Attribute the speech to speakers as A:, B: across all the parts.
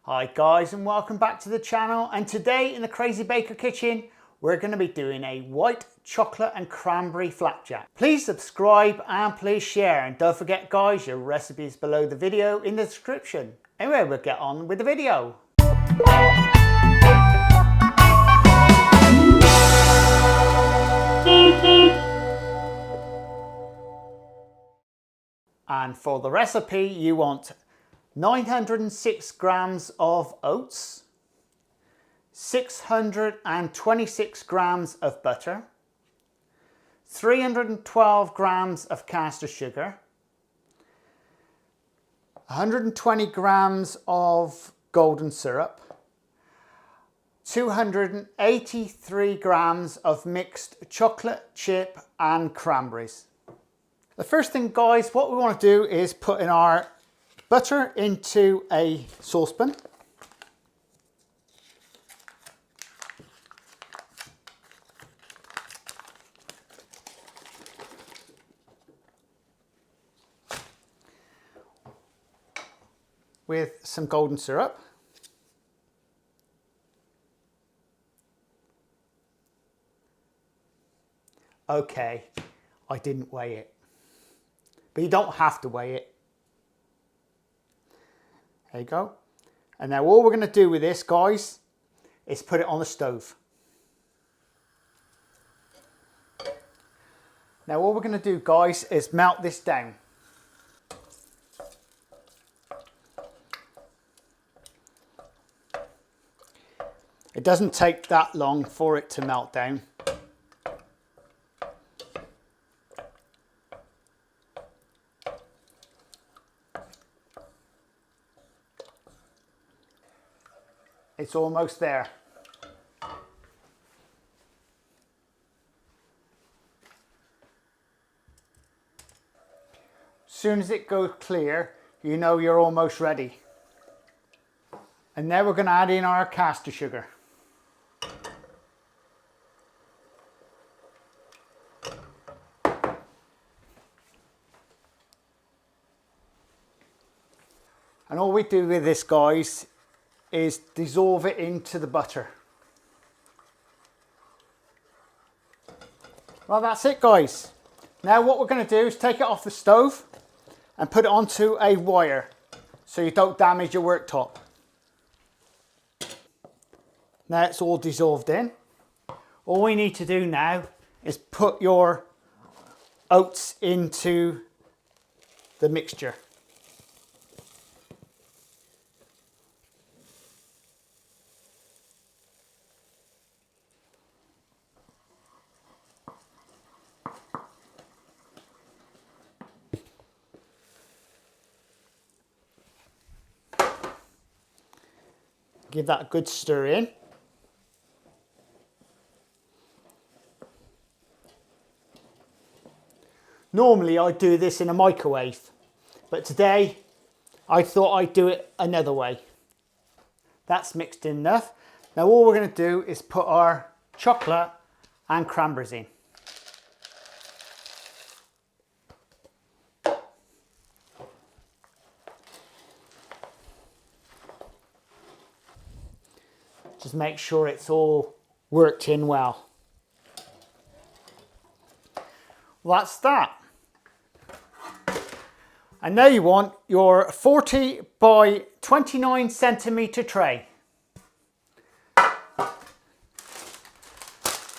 A: Hi guys, and welcome back to the channel. And today in the Crazy Baker kitchen we're going to be doing a white chocolate and cranberry flapjack. Please subscribe and please share, and don't forget guys, your recipe is below the video in the description. Anyway, we'll get on with the video. And for the recipe you want 906 grams of oats, 626 grams of butter, 312 grams of Castor sugar, 120 grams of golden syrup, 283 grams of mixed chocolate chip and cranberries. The first thing guys, what we want to do is put in our butter into a saucepan. With some golden syrup. Okay, I didn't weigh it, but you don't have to weigh it. There you go. And now all we're going to do with this guys is put it on the stove. Now all we're going to do guys is melt this down. It doesn't take that long for it to melt down. It's almost there. As soon as it goes clear, you know you're almost ready. And now we're going to add in our Castor sugar. And all we do with this guys is dissolve it into the butter. Well, that's it guys. Now what we're going to do is take it off the stove and put it onto a wire so you don't damage your worktop. Now it's all dissolved in. All we need to do now is put your oats into the mixture. Give that a good stir in. Normally I do this in a microwave, but today I thought I'd do it another way. That's mixed in enough. Now all we're going to do is put our chocolate and cranberries in. Just make sure it's all worked in well. Well, that's that. And now you want your 40 by 29 centimetre tray.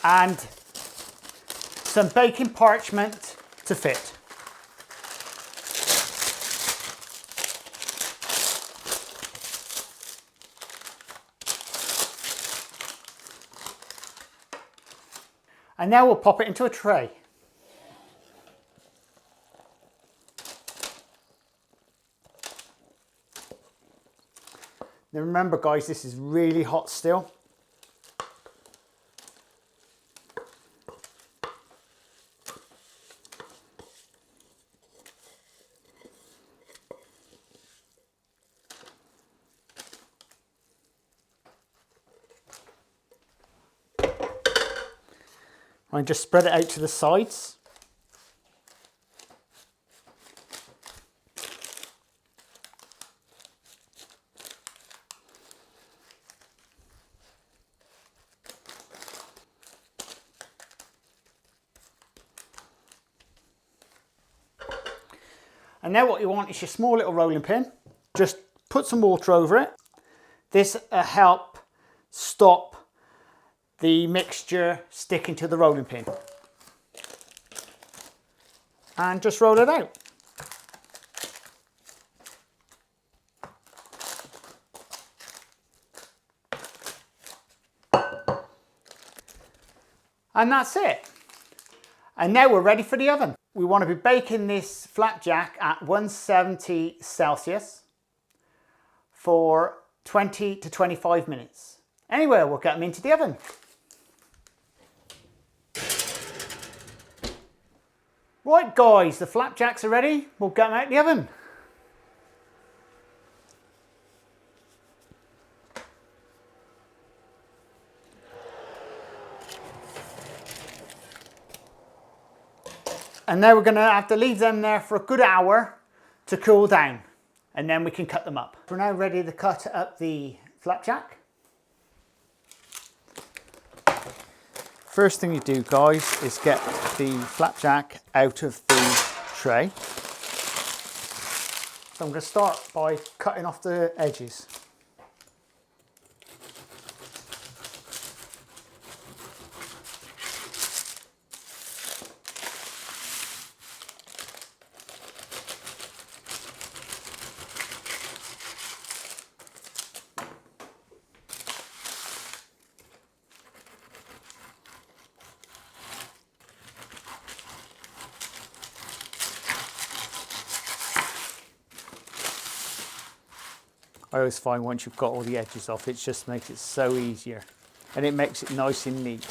A: And some baking parchment to fit. And now we'll pop it into a tray. Now remember guys, this is really hot still. And just spread it out to the sides. And now what you want is your small little rolling pin. Just put some water over it. This will help stop the mixture sticking to the rolling pin. And just roll it out. And that's it. And now we're ready for the oven. We want to be baking this flapjack at 170 Celsius for 20 to 25 minutes. Anyway, we'll get them into the oven. Right guys, the flapjacks are ready. We'll get them out of the oven. And now we're going to have to leave them there for a good hour to cool down, and then we can cut them up. We're now ready to cut up the flapjack. First thing you do guys is get the flapjack out of the tray. So I'm going to start by cutting off the edges. I always find once you've got all the edges off, it just makes it so easier, and it makes it nice and neat.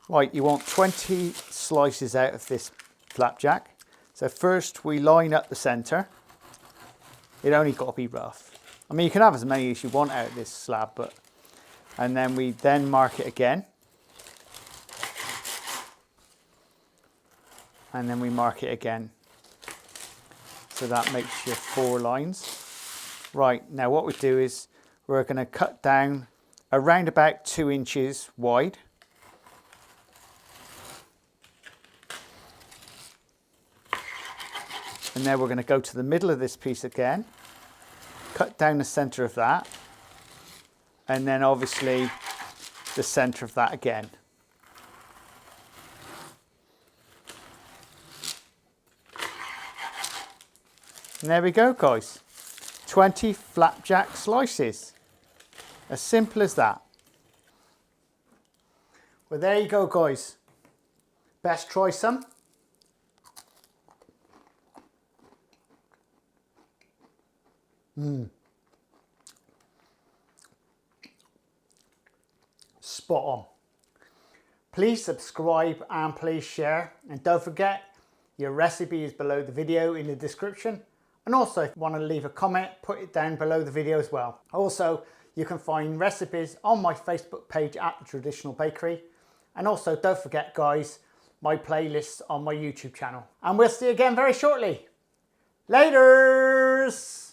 A: Right, you want 20 slices out of this flapjack. So first we line up the centre. It only got to be rough. I mean, you can have as many as you want out of this slab, but and then we mark it again. And then we mark it again. So that makes your 4 lines. Right, now what we do is we're going to cut down around about 2 inches wide. And now we're going to go to the middle of this piece again, cut down the centre of that, and then obviously the centre of that again. And there we go guys, 20 flapjack slices. As simple as that. Well there you go guys, best try some. Spot on. Please subscribe and please share, and don't forget your recipe is below the video in the description. And also, if you want to leave a comment, put it down below the video as well. Also, you can find recipes on my Facebook page at The Traditional Bakery. And also, don't forget, guys, my playlists on my YouTube channel. And we'll see you again very shortly. Laters!